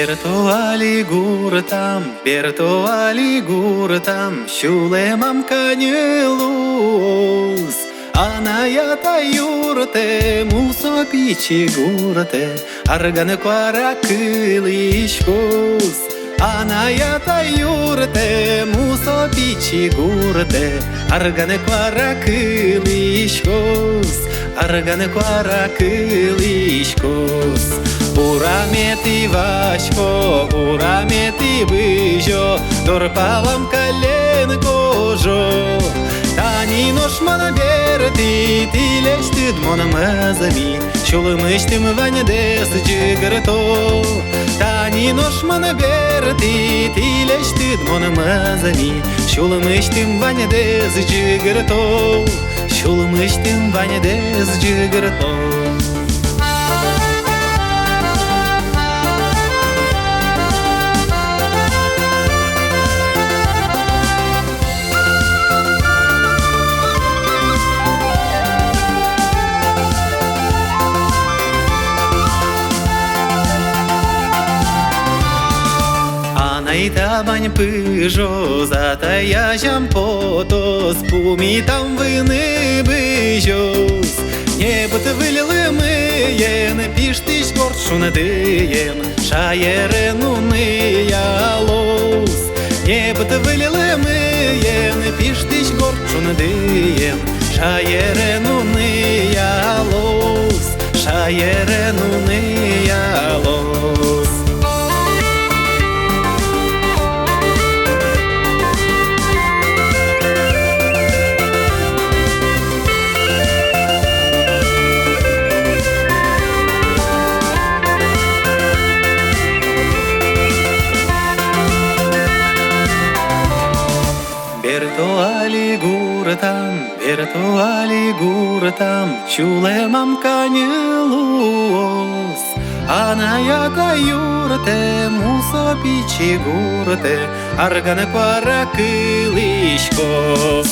Бертуалі гуртам, щуле мамка не лус. Анаята юрте, мусопічі гурте, аргане квара килишкус. Анаята юрте, мусопічі гурте, аргане квара килишкус. Аргане квара килишкус. Урамети вашко, урамети вижо, торпалам колен кожо. Тани нош мана берти, тилештид мона мазами, шулымыштым ваня дес джигрто. Тани нош мана берти, тилештид мона мазами, шулымыштым ваня дес джигрто. Шулымыштым ваня дес джигрто. Анаита бань пыжо, затаяжам потос, пуми там выны быжос. Небыт вылилымыен, пиштиш горшунадыен, шаерен уны ялос. Небыт вылилымыен, пиштиш горшунадыен, шаерен уны ялос, шаерен уны ялос. Бертуалі гуртам, чуле мамка не лус. Анаята юрте, мусопічі гурте, аргане квара килишкос.